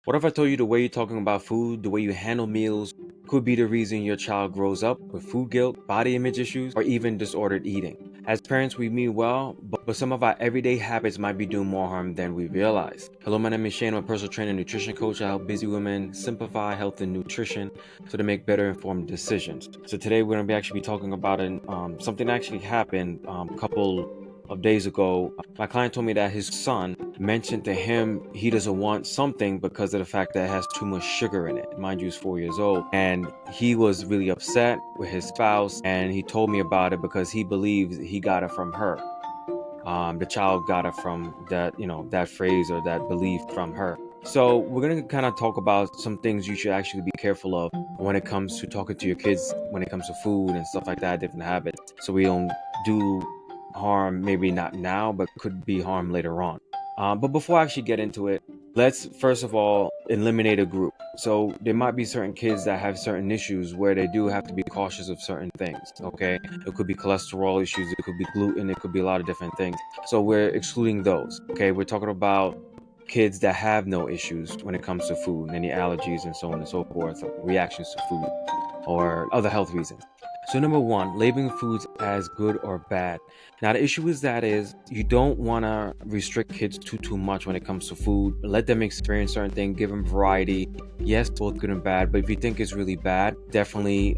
What if I told you the way you're talking about food, the way you handle meals, could be the reason your child grows up with food guilt, body image issues, or even disordered eating? As parents, we mean well, but some of our everyday habits might be doing more harm than we realize. Hello, my name is Shane. I'm a personal trainer and nutrition coach. I help busy women simplify health and nutrition so they make better informed decisions. So today we're going to actually be talking about something that actually happened a couple of days ago. My client told me that his son mentioned to him he doesn't want something because of the fact that it has too much sugar in it. Mind you, he's 4 years old, and he was really upset with his spouse, and he told me about it because he believes he got it from her. The child got it from that phrase or that belief from her. So we're going to kind of talk about some things you should actually be careful of when it comes to talking to your kids, when it comes to food and stuff like that, different habits, so we don't do harm, maybe not now, but could be harm later on. But before I actually get into it, let's first of all eliminate a group. So there might be certain kids that have certain issues where they do have to be cautious of certain things. Okay, it could be cholesterol issues, it could be gluten, it could be a lot of different things. So we're excluding those. Okay, we're talking about kids that have no issues when it comes to food, any allergies and so on and so forth, reactions to food or other health reasons. So number one, labeling foods as good or bad. Now the issue is you don't want to restrict kids too much when it comes to food. Let them experience certain things, give them variety. Yes, both good and bad, but if you think it's really bad, definitely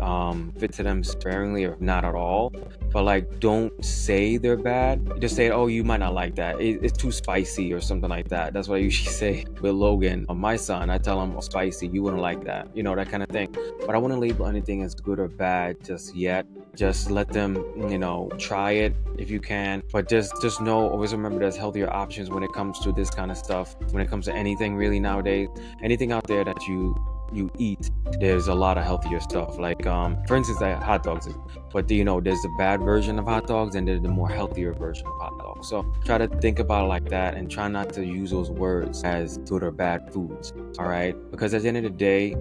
fit to them sparingly or not at all. But like, don't say they're bad. Just say, oh, you might not like that. It's too spicy or something like that. That's what I usually say with Logan, my son. I tell him, oh, spicy, you wouldn't like that. That kind of thing. But I wouldn't label anything as good or bad just yet. Just let them, try it if you can. But just know, always remember there's healthier options when it comes to this kind of stuff. When it comes to anything really nowadays, anything out there that you eat, there's a lot of healthier stuff. Like for instance, like hot dogs. But there's the bad version of hot dogs and there's the more healthier version of hot dogs. So try to think about it like that and try not to use those words as good or bad foods. All right, because at the end of the day,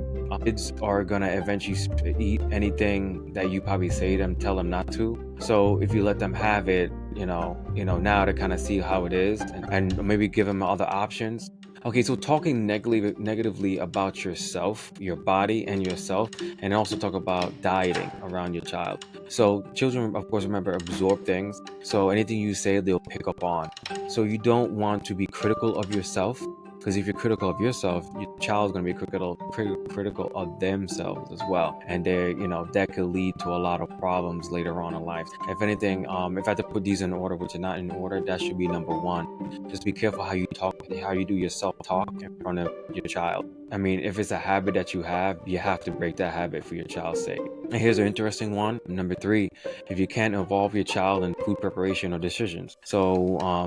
kids are gonna eventually eat anything that you probably say to them, tell them not to. So if you let them have it, now to kind of see how it is and maybe give them other options. Okay, so talking negatively about yourself, your body, and yourself, and also talk about dieting around your child. So children, of course, remember, absorb things. So anything you say, they'll pick up on. So you don't want to be critical of yourself, because if you're critical of yourself, your child's going to be critical of themselves as well. And that could lead to a lot of problems later on in life. If anything, if I had to put these in order, which are not in order, that should be number one. Just be careful how you talk, how you do your self-talk in front of your child. I mean, if it's a habit that you have to break that habit for your child's sake. And here's an interesting one. Number three, if you can't involve your child in food preparation or decisions. So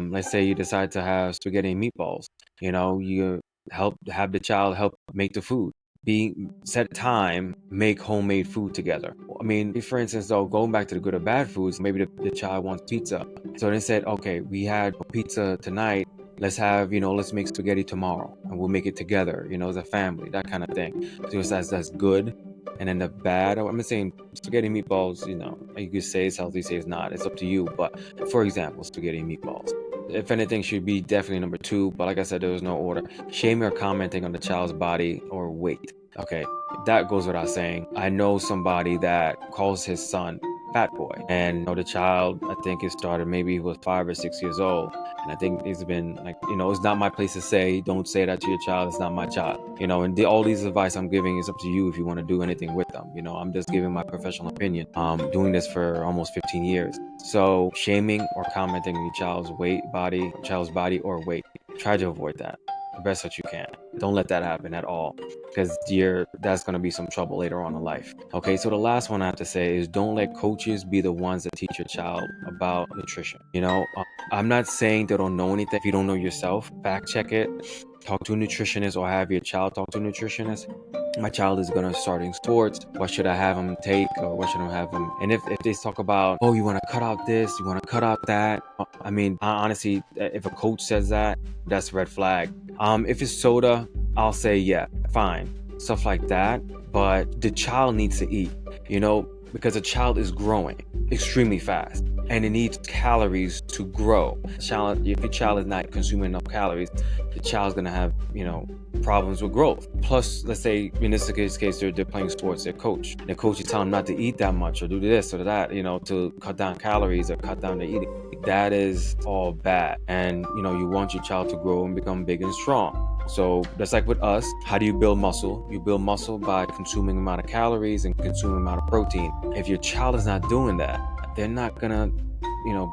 let's say you decide to have spaghetti and meatballs. You have the child help make the food. Set time, make homemade food together. I mean, if, for instance, though, going back to the good or bad foods, maybe the child wants pizza. So they said, okay, we had pizza tonight. Let's make spaghetti tomorrow and we'll make it together, as a family, that kind of thing. So that's good. And then the bad, I'm not saying spaghetti and meatballs, you could say it's healthy, say it's not. It's up to you. But for example, spaghetti and meatballs. If anything, should be definitely number two. But like I said, there was no order. Shaming or commenting on the child's body or weight. Okay, that goes without saying. I know somebody that calls his son fat boy, and the child, I think it started maybe he was 5 or 6 years old, and I think it's been like, it's not my place to say, don't say that to your child. It's not my child, and all these advice I'm giving is up to you if you want to do anything with them. I'm just giving my professional opinion. Doing this for almost 15 years. So shaming or commenting on your child's body or weight, try to avoid that the best that you can. Don't let that happen at all, because that's going to be some trouble later on in life. Okay, so the last one I have to say is don't let coaches be the ones that teach your child about nutrition. I'm not saying they don't know anything. If you don't know yourself, fact check it. Talk to a nutritionist or have your child talk to a nutritionist. My child is going to start in sports. What should I have him take, or what should I have him? And if they talk about, oh, you want to cut out this, you want to cut out that. I mean, honestly, if a coach says that, that's a red flag. If it's soda, I'll say, yeah, fine. Stuff like that. But the child needs to eat, because a child is growing extremely fast. and it needs calories to grow. If your child is not consuming enough calories, the child's gonna have, problems with growth. Plus, let's say in this case they're playing sports, their coach is telling them not to eat that much or do this or that, to cut down calories or cut down their eating. That is all bad. And you want your child to grow and become big and strong. So that's like with us. How do you build muscle? You build muscle by consuming amount of calories and consuming amount of protein. If your child is not doing that, they're not gonna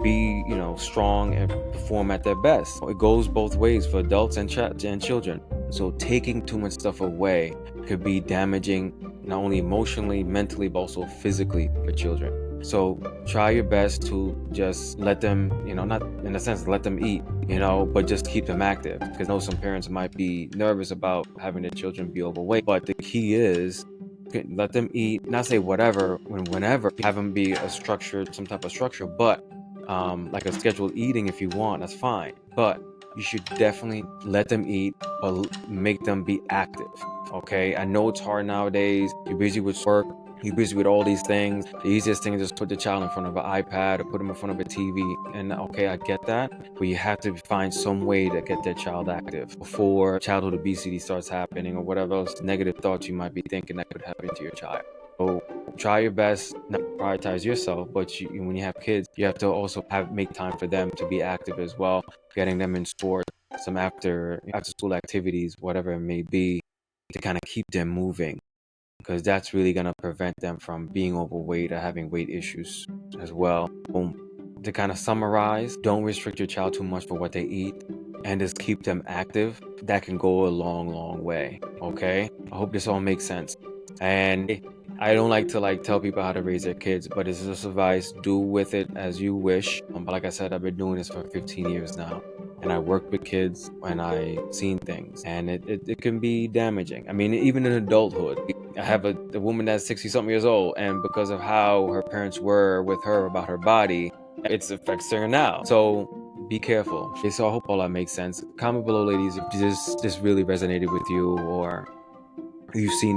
be strong and perform at their best. It goes both ways for adults and children. So taking too much stuff away could be damaging, not only emotionally, mentally, but also physically for children. So try your best to just let them, not in a sense let them eat, but just keep them active. Because I know some parents might be nervous about having their children be overweight, but the key is let them eat, not say whatever, whenever, have them be some type of structure, but like a scheduled eating if you want, that's fine. But you should definitely let them eat, but make them be active. Okay, I know it's hard nowadays. You're busy with work, you're busy with all these things. The easiest thing is just put the child in front of an iPad or put them in front of a TV. And okay, I get that, but you have to find some way to get that child active before childhood obesity starts happening or whatever else negative thoughts you might be thinking that could happen to your child. So try your best not to prioritize yourself, but when you have kids, you have to also make time for them to be active as well, getting them in sports, some after school activities, whatever it may be, to kind of keep them moving, because that's really going to prevent them from being overweight or having weight issues as well. To kind of summarize, don't restrict your child too much for what they eat and just keep them active. That can go a long way. Okay, I hope this all makes sense. And I don't like to tell people how to raise their kids, but it's just advice. Do with it as you wish. But like I said, I've been doing this for 15 years now, and I work with kids and I've seen things, and it can be damaging. I mean, even in adulthood. I have a woman that's 60-something years old, and because of how her parents were with her about her body, it affects her now. So be careful. Okay, so I hope all that makes sense. Comment below, ladies, if this really resonated with you, or you've seen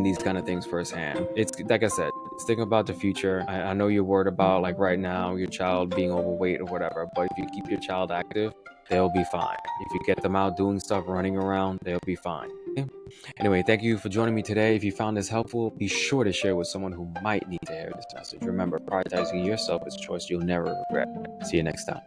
these kind of things firsthand. It's like I said, it's thinking about the future. I know you're worried about right now your child being overweight or whatever, but if you keep your child active, they'll be fine. If you get them out doing stuff, running around, they'll be fine. Okay? Anyway, thank you for joining me today. If you found this helpful, be sure to share with someone who might need to hear this message. Remember, prioritizing yourself is a choice you'll never regret. See you next time.